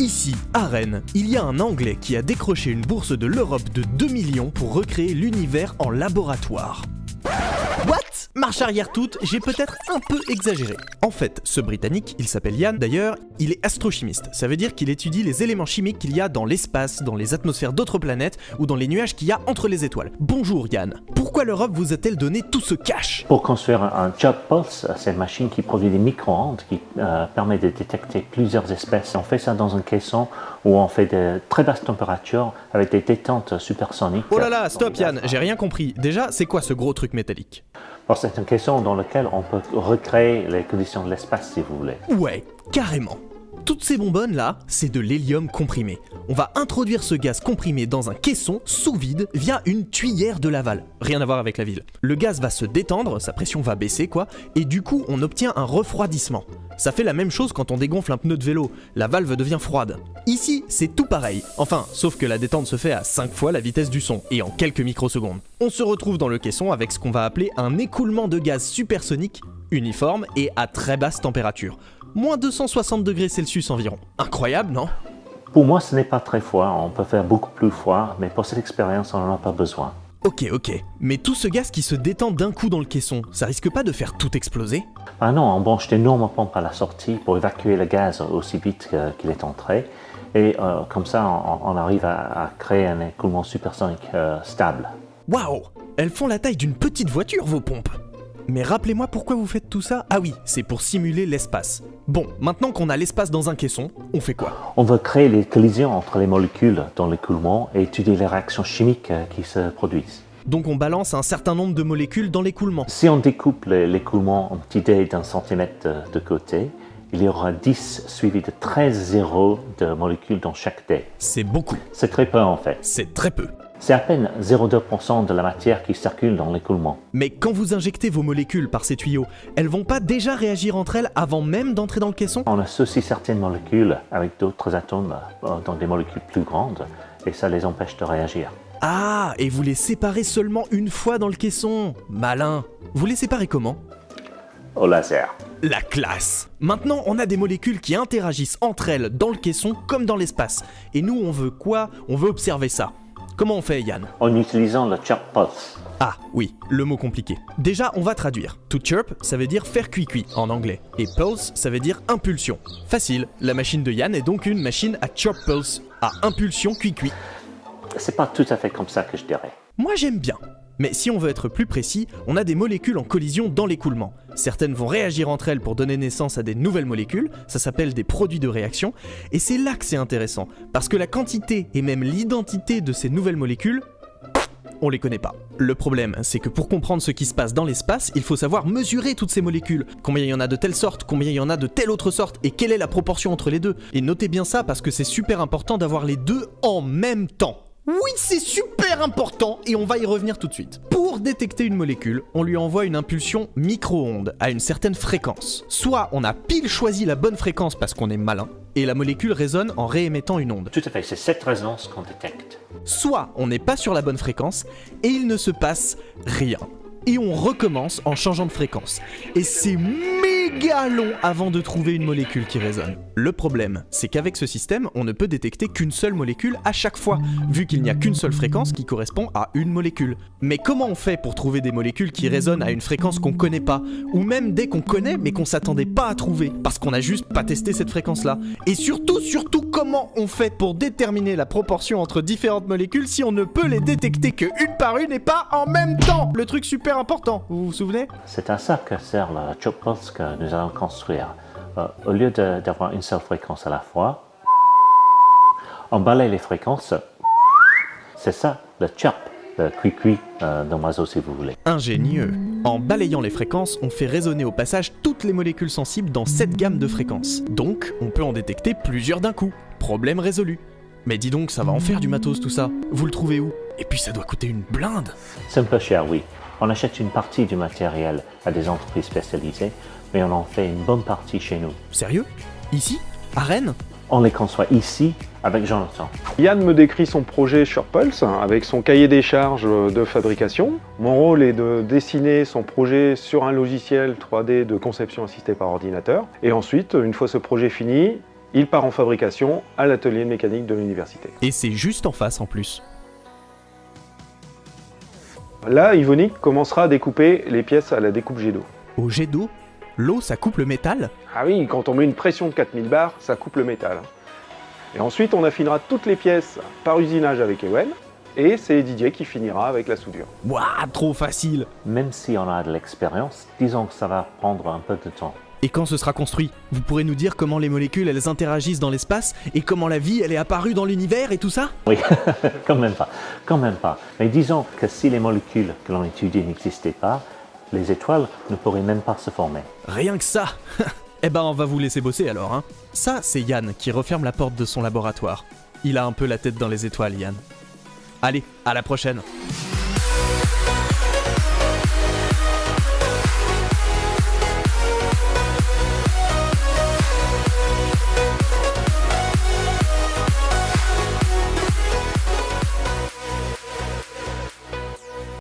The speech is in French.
Ici, à Rennes, il y a un Anglais qui a décroché une bourse de l'Europe de 2 millions pour recréer l'univers en laboratoire. What? Marche arrière toute, j'ai peut-être un peu exagéré. En fait, ce Britannique, il s'appelle Yann d'ailleurs, il est astrochimiste. Ça veut dire qu'il étudie les éléments chimiques qu'il y a dans l'espace, dans les atmosphères d'autres planètes ou dans les nuages qu'il y a entre les étoiles. Bonjour Yann, pourquoi l'Europe vous a-t-elle donné tout ce cash? Pour construire un Chirp Pulse, c'est une machine qui produit des micro-ondes qui permet de détecter plusieurs espèces. On fait ça dans un caisson où on fait de très basses températures avec des détentes supersoniques. Oh là là, stop Yann, j'ai rien compris. Déjà, c'est quoi ce gros truc métallique? Alors, c'est un caisson dans lequel on peut recréer les conditions de l'espace si vous voulez. Ouais, carrément. Toutes ces bonbonnes là, c'est de l'hélium comprimé. On va introduire ce gaz comprimé dans un caisson sous vide via une tuyère de Laval. Rien à voir avec la ville. Le gaz va se détendre, sa pression va baisser quoi, et du coup on obtient un refroidissement. Ça fait la même chose quand on dégonfle un pneu de vélo, la valve devient froide. Ici, c'est tout pareil. Enfin, sauf que la détente se fait à 5 fois la vitesse du son, et en quelques microsecondes. On se retrouve dans le caisson avec ce qu'on va appeler un écoulement de gaz supersonique, uniforme et à très basse température. Moins 260 degrés Celsius environ. Incroyable, non? Pour moi, ce n'est pas très froid, on peut faire beaucoup plus froid, mais pour cette expérience, on n'en a pas besoin. Ok, mais tout ce gaz qui se détend d'un coup dans le caisson, ça risque pas de faire tout exploser? Ah non, on branche d'énormes pompes à la sortie pour évacuer le gaz aussi vite qu'il est entré, et comme ça, on arrive à créer un écoulement supersonique stable. Waouh! Elles font la taille d'une petite voiture, vos pompes! Mais rappelez-moi pourquoi vous faites tout ça? Ah oui, c'est pour simuler l'espace. Bon, maintenant qu'on a l'espace dans un caisson, on fait quoi? On veut créer les collisions entre les molécules dans l'écoulement et étudier les réactions chimiques qui se produisent. Donc on balance un certain nombre de molécules dans l'écoulement. Si on découpe l'écoulement en petits dés d'1 centimètre de côté, il y aura 10 suivis de 13 zéros de molécules dans chaque dé. C'est beaucoup. C'est très peu en fait. C'est très peu. C'est à peine 0,2% de la matière qui circule dans l'écoulement. Mais quand vous injectez vos molécules par ces tuyaux, elles vont pas déjà réagir entre elles avant même d'entrer dans le caisson? On associe certaines molécules avec d'autres atomes dans des molécules plus grandes et ça les empêche de réagir. Ah, et vous les séparez seulement une fois dans le caisson. Malin. Vous les séparez comment? Au laser. La classe! Maintenant, on a des molécules qui interagissent entre elles dans le caisson comme dans l'espace. Et nous, on veut quoi? On veut observer ça. Comment on fait, Yann? En utilisant le Chirp Pulse. Ah, oui, le mot compliqué. Déjà, on va traduire. To chirp, ça veut dire faire cuit-cuit en anglais. Et pulse, ça veut dire impulsion. Facile, la machine de Yann est donc une machine à chirp pulse, à impulsion cuit-cuit. C'est pas tout à fait comme ça que je dirais. Moi, j'aime bien. Mais si on veut être plus précis, on a des molécules en collision dans l'écoulement. Certaines vont réagir entre elles pour donner naissance à des nouvelles molécules, ça s'appelle des produits de réaction, et c'est là que c'est intéressant, parce que la quantité et même l'identité de ces nouvelles molécules, on les connaît pas. Le problème, c'est que pour comprendre ce qui se passe dans l'espace, il faut savoir mesurer toutes ces molécules. Combien il y en a de telle sorte, combien il y en a de telle autre sorte, et quelle est la proportion entre les deux. Et notez bien ça parce que c'est super important d'avoir les deux en même temps. Oui, c'est super important et on va y revenir tout de suite. Pour détecter une molécule, on lui envoie une impulsion micro-ondes à une certaine fréquence. Soit on a pile choisi la bonne fréquence parce qu'on est malin, et la molécule résonne en réémettant une onde. Tout à fait, c'est cette résonance qu'on détecte. Soit on n'est pas sur la bonne fréquence et il ne se passe rien. Et on recommence en changeant de fréquence. Et c'est méga long avant de trouver une molécule qui résonne. Le problème, c'est qu'avec ce système, on ne peut détecter qu'une seule molécule à chaque fois, vu qu'il n'y a qu'une seule fréquence qui correspond à une molécule. Mais comment on fait pour trouver des molécules qui résonnent à une fréquence qu'on connaît pas, ou même des qu'on connaît mais qu'on s'attendait pas à trouver, parce qu'on a juste pas testé cette fréquence-là? Et surtout, comment on fait pour déterminer la proportion entre différentes molécules si on ne peut les détecter que une par une et pas en même temps? Le truc super important, vous vous souvenez? C'est à ça que sert le Chirp Pulse que nous allons construire. Au lieu d'avoir une seule fréquence à la fois, on balaye les fréquences. C'est ça, le chirp, le cuit-cuit d'un oiseau si vous voulez. Ingénieux. En balayant les fréquences, on fait résonner au passage toutes les molécules sensibles dans cette gamme de fréquences. Donc, on peut en détecter plusieurs d'un coup. Problème résolu. Mais dis donc, ça va en faire du matos tout ça. Vous le trouvez où? Et puis ça doit coûter une blinde. C'est un peu cher, oui. On achète une partie du matériel à des entreprises spécialisées, mais on en fait une bonne partie chez nous. Sérieux? Ici? À Rennes? On les conçoit ici avec Jonathan. Yann me décrit son projet Chirp Pulse avec son cahier des charges de fabrication. Mon rôle est de dessiner son projet sur un logiciel 3D de conception assistée par ordinateur. Et ensuite, une fois ce projet fini, il part en fabrication à l'atelier de mécanique de l'université. Et c'est juste en face en plus. Là, Evonik commencera à découper les pièces à la découpe jet d'eau. Au jet d'eau, l'eau ça coupe le métal? Ah oui, quand on met une pression de 4000 bars, ça coupe le métal. Et ensuite, on affinera toutes les pièces par usinage avec Ewen, et c'est Didier qui finira avec la soudure. Ouah, trop facile! Même si on a de l'expérience, disons que ça va prendre un peu de temps. Et quand ce sera construit, vous pourrez nous dire comment les molécules elles interagissent dans l'espace et comment la vie elle est apparue dans l'univers et tout ça? Oui, quand même pas. Mais disons que si les molécules que l'on étudie n'existaient pas, les étoiles ne pourraient même pas se former. Rien que ça! Eh ben on va vous laisser bosser alors, hein. Ça, c'est Yann qui referme la porte de son laboratoire. Il a un peu la tête dans les étoiles, Yann. Allez, à la prochaine!